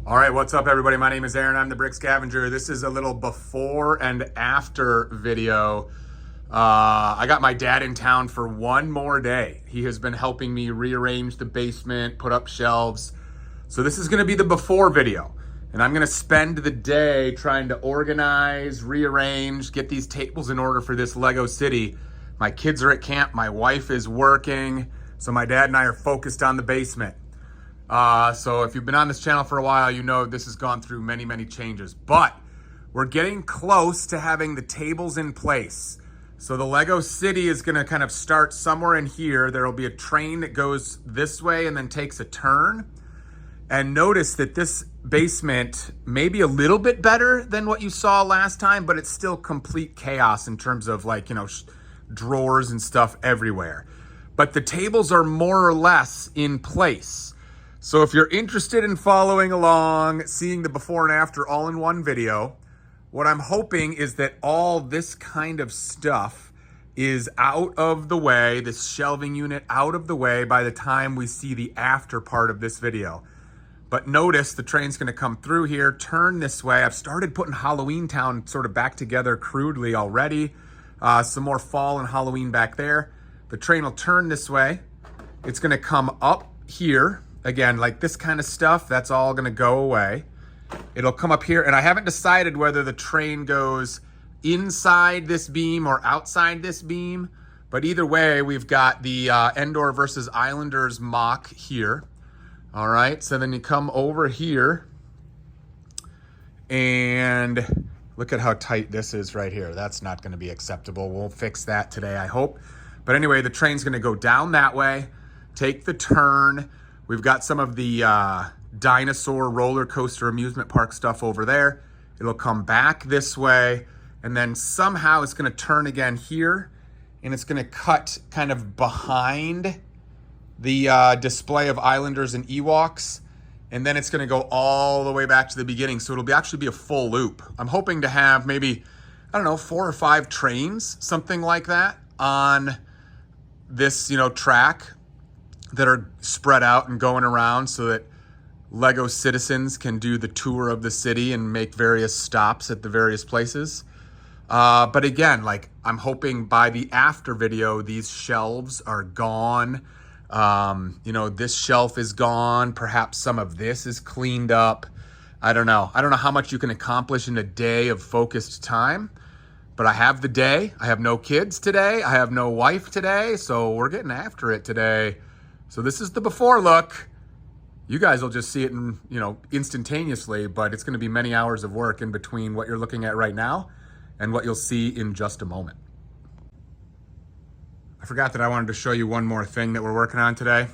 All right, what's up everybody? My name is Aaron, I'm the Brick Scavenger. This is a little before and after video. I got my dad in town for one more day. He has been helping me rearrange the basement, put up shelves. So this is gonna be the before video. And I'm gonna spend the day trying to organize, rearrange, get these tables in order for this Lego city. My kids are at camp, my wife is working, so my dad and I are focused on the basement. So if you've been on this channel for a while, you know this has gone through many changes, but we're getting close to having the tables in place. So the Lego city is gonna kind of start somewhere in here. There'll be a train that goes this way and then takes a turn. And notice that this basement may be a little bit better than what you saw last time, but it's still complete chaos in terms of drawers and stuff everywhere. But the tables are more or less in place. So if you're interested in following along, seeing the before and after all in one video, what I'm hoping is that all this kind of stuff is out of the way, this shelving unit out of the way by the time we see the after part of this video. But notice the train's gonna come through here, turn this way. I've started putting Halloween Town sort of back together crudely already. Some more fall and Halloween back there. The train will turn this way. It's gonna come up here. Again, like this kind of stuff, that's all gonna go away. It'll come up here, and I haven't decided whether the train goes inside this beam or outside this beam, but either way, we've got the Endor versus Islanders mock here. All right, so then you come over here, and look at how tight this is right here. That's not gonna be acceptable. We'll fix that today, I hope. But anyway, the train's gonna go down that way, take the turn. We've got some of the dinosaur roller coaster amusement park stuff over there. It'll come back this way, and then somehow it's gonna turn again here, and it's gonna cut kind of behind the display of Islanders and Ewoks, and then it's gonna go all the way back to the beginning. So it'll actually be a full loop. I'm hoping to have maybe, I don't know, 4 or 5 trains, something like that, on this, track that are spread out and going around so that Lego citizens can do the tour of the city and make various stops at the various places. But again, I'm hoping by the after video, these shelves are gone. This shelf is gone. Perhaps some of this is cleaned up. I don't know. I don't know how much you can accomplish in a day of focused time, but I have the day. I have no kids today. I have no wife today. So we're getting after it today. So this is the before look. You guys will just see it instantaneously, but it's gonna be many hours of work in between what you're looking at right now and what you'll see in just a moment. I forgot that I wanted to show you one more thing that we're working on today.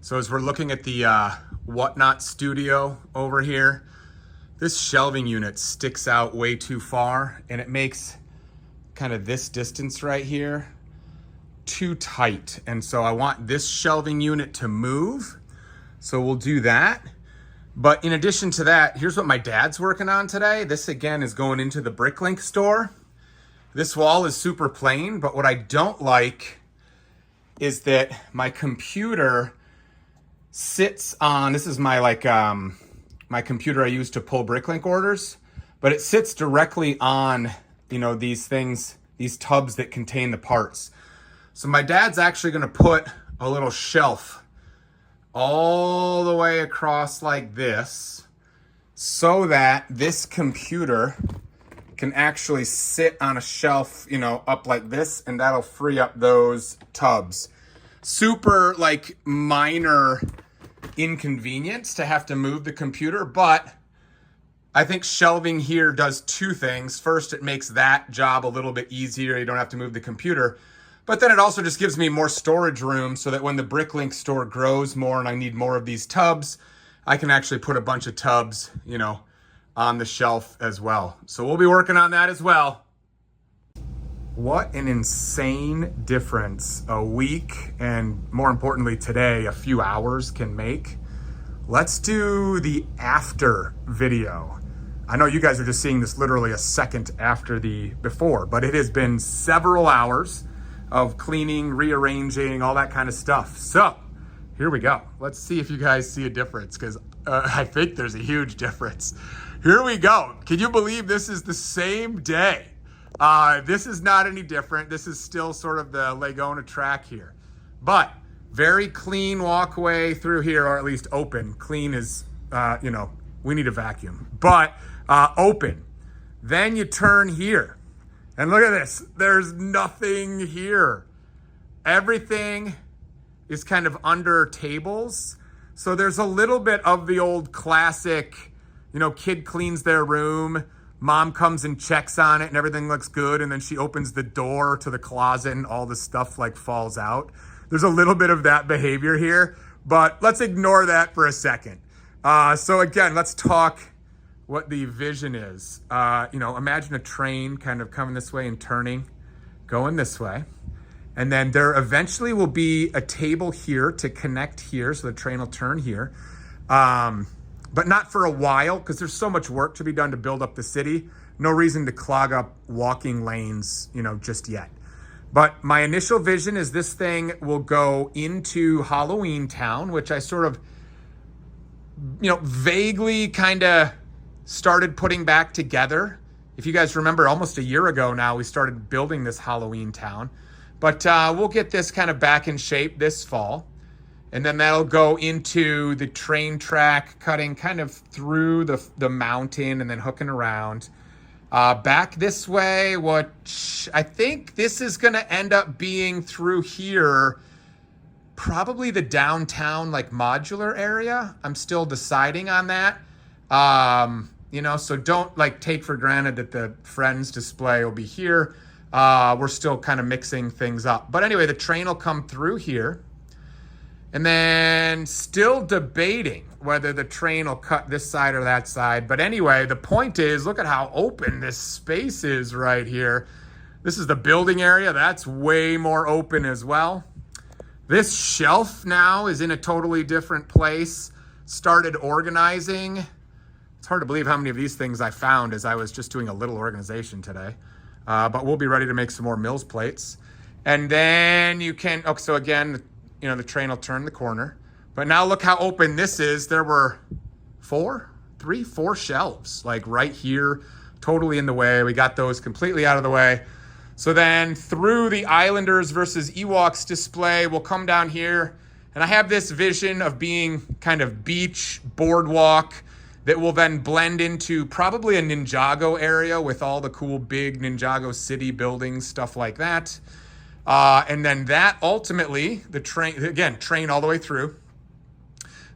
So as we're looking at the Whatnot studio over here, this shelving unit sticks out way too far, and it makes kind of this distance right here too tight. And so I want this shelving unit to move. So we'll do that. But in addition to that, here's what my dad's working on today. This again is going into the Bricklink Store. This wall is super plain, but what I don't like is that my computer sits on, this is my my computer I use to pull Bricklink orders, but it sits directly on, these things, these tubs that contain the parts. So my dad's actually gonna put a little shelf all the way across like this so that this computer can actually sit on a shelf, up like this, and that'll free up those tubs. Super minor inconvenience to have to move the computer, but I think shelving here does 2 things. First, it makes that job a little bit easier. You don't have to move the computer. But then it also just gives me more storage room so that when the Bricklink store grows more and I need more of these tubs, I can actually put a bunch of tubs, on the shelf as well. So we'll be working on that as well. What an insane difference a week, and more importantly today, a few hours can make. Let's do the after video. I know you guys are just seeing this literally a second after the before, but it has been several hours of cleaning, rearranging, all that kind of stuff. So Here we go. Let's see if you guys see a difference, because I think there's a huge difference. Here we go. Can you believe this is the same day? This is not any different. This is still sort of the Laguna track here. But very clean walkway through here, or at least open. Clean is, we need a vacuum. But open. Then you turn here. And look at this. There's nothing here. Everything is kind of under tables. So there's a little bit of the old classic, kid cleans their room, mom comes and checks on it and everything looks good, and then she opens the door to the closet and all the stuff like falls out. There's a little bit of that behavior here, but let's ignore that for a second. So again, let's talk what the vision is. Imagine a train kind of coming this way and turning, going this way. And then there eventually will be a table here to connect here, so the train will turn here. But not for a while, because there's so much work to be done to build up the city. No reason to clog up walking lanes, just yet. But my initial vision is this thing will go into Halloween Town, which I sort of, vaguely kind of started putting back together. If you guys remember, almost a year ago now, we started building this Halloween Town. But we'll get this kind of back in shape this fall. And then that'll go into the train track, cutting kind of through the mountain and then hooking around. Back this way, what I think this is going to end up being through here, probably the downtown like modular area. I'm still deciding on that. So don't take for granted that the Friends display will be here. We're still kind of mixing things up. But anyway, the train will come through here. And then still debating whether the train will cut this side or that side. But anyway, the point is, look at how open this space is right here. This is the building area. That's way more open as well. This shelf now is in a totally different place. Started organizing. It's hard to believe how many of these things I found as I was just doing a little organization today. But we'll be ready to make some more Mills plates. And then you can, so again, the train will turn the corner. But now look how open this is. There were four shelves, like right here, totally in the way. We got those completely out of the way. So then through the Islanders versus Ewoks display, we'll come down here. And I have this vision of being kind of beach, boardwalk, that will then blend into probably a Ninjago area with all the cool big Ninjago city buildings, stuff like that. And then that ultimately, the train all the way through.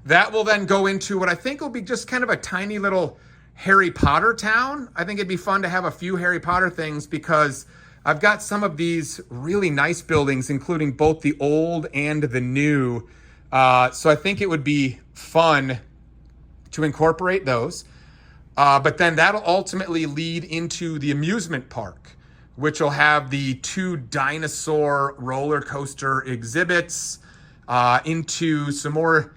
That will then go into what I think will be just kind of a tiny little Harry Potter town. I think it'd be fun to have a few Harry Potter things because I've got some of these really nice buildings, including both the old and the new. So I think it would be fun to incorporate those. But then that'll ultimately lead into the amusement park, which will have the 2 dinosaur roller coaster exhibits, into some more,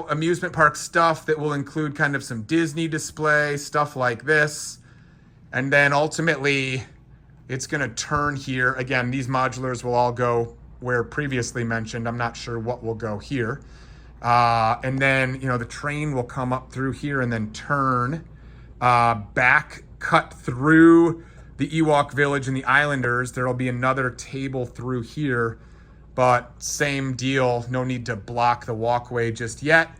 amusement park stuff that will include kind of some Disney display, stuff like this. And then ultimately it's going to turn here. Again, these modulars will all go where previously mentioned. I'm not sure what will go here. And then, the train will come up through here and then turn back, cut through the Ewok Village and the Islanders. There'll be another table through here, but same deal. No need to block the walkway just yet.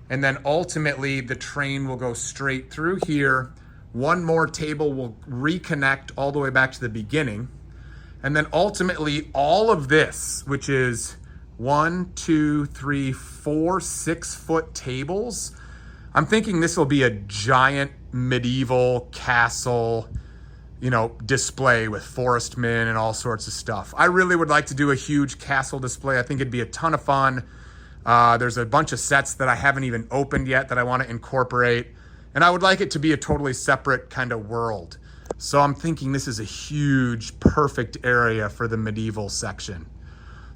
And then ultimately the train will go straight through here. One more table will reconnect all the way back to the beginning. And then ultimately all of this, which is 1, 2, 3, 4 6-foot tables. I'm thinking this will be a giant medieval castle, display with forest men and all sorts of stuff. I really would like to do a huge castle display. I think it'd be a ton of fun. There's a bunch of sets that I haven't even opened yet that I want to incorporate. And I would like it to be a totally separate kind of world. So I'm thinking this is a huge, perfect area for the medieval section.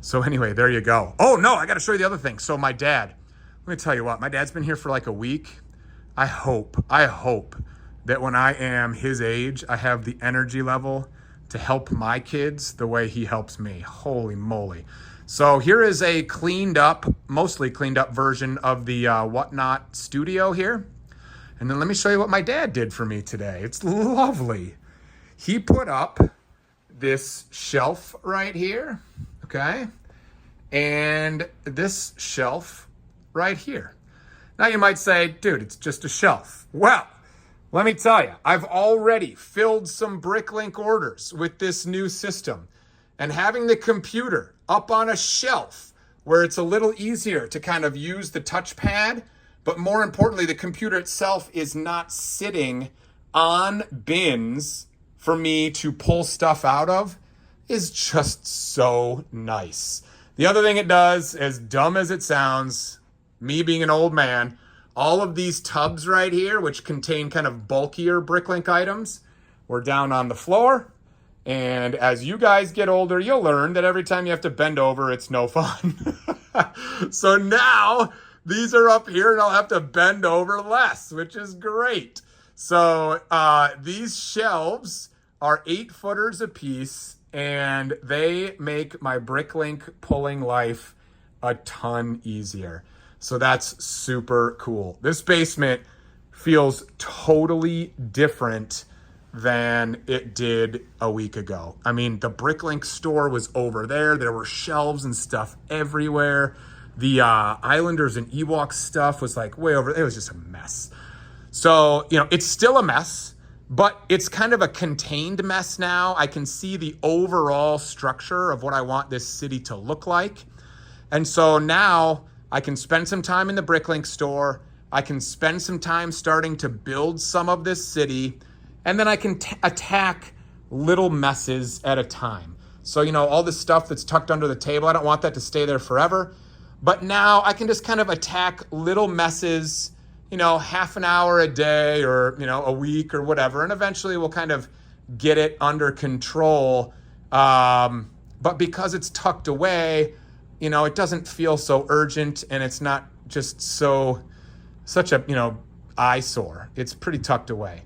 So anyway, there you go. Oh no, I got to show you the other thing. So my dad, let me tell you what, my dad's been here for like a week. I hope that when I am his age, I have the energy level to help my kids the way he helps me. Holy moly. So here is a cleaned up, mostly cleaned up version of the Whatnot studio here. And then let me show you what my dad did for me today. It's lovely. He put up this shelf right here, okay? And this shelf right here. Now you might say, dude, it's just a shelf. Well, let me tell you, I've already filled some Bricklink orders with this new system. And having the computer up on a shelf where it's a little easier to kind of use the touchpad, but more importantly, the computer itself is not sitting on bins for me to pull stuff out of, is just so nice. The other thing it does, as dumb as it sounds, me being an old man, all of these tubs right here, which contain kind of bulkier Bricklink items, were down on the floor. And as you guys get older, you'll learn that every time you have to bend over, it's no fun. So now these are up here and I'll have to bend over less, which is great. So these shelves are 8-footers a piece and they make my Bricklink pulling life a ton easier. So that's super cool. This basement feels totally different than it did a week ago. I mean, the Bricklink store was over there. There were shelves and stuff everywhere. The Islanders and Ewoks stuff was like way over. It was just a mess. So, you know, it's still a mess, but it's kind of a contained mess now. I can see the overall structure of what I want this city to look like. And so now I can spend some time in the Bricklink store. I can spend some time starting to build some of this city. And then I can attack little messes at a time. So, you know, all this stuff that's tucked under the table, I don't want that to stay there forever. But now I can just kind of attack little messes, you know, half an hour a day or, you know, a week or whatever. And eventually we'll kind of get it under control. But because it's tucked away, you know, it doesn't feel so urgent and it's not just such a, you know, eyesore. It's pretty tucked away.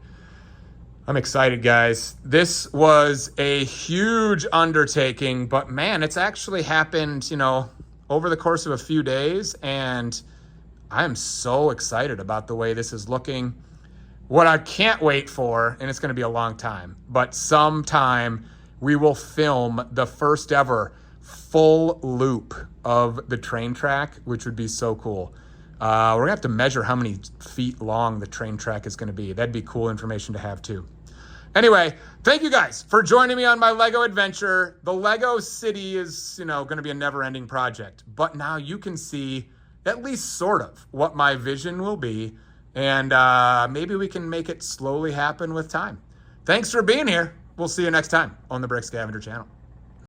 I'm excited, guys. This was a huge undertaking, but man, it's actually happened, you know, over the course of a few days, and I'm so excited about the way this is looking. What I can't wait for, and it's going to be a long time, but sometime we will film the first ever full loop of the train track, which would be so cool. We're going to have to measure how many feet long the train track is going to be. That'd be cool information to have too. Anyway, thank you guys for joining me on my Lego adventure. The Lego city is, you know, going to be a never-ending project, but now you can see at least sort of what my vision will be, and maybe we can make it slowly happen with time. Thanks for being here. We'll see you next time on the Brick Scavenger channel.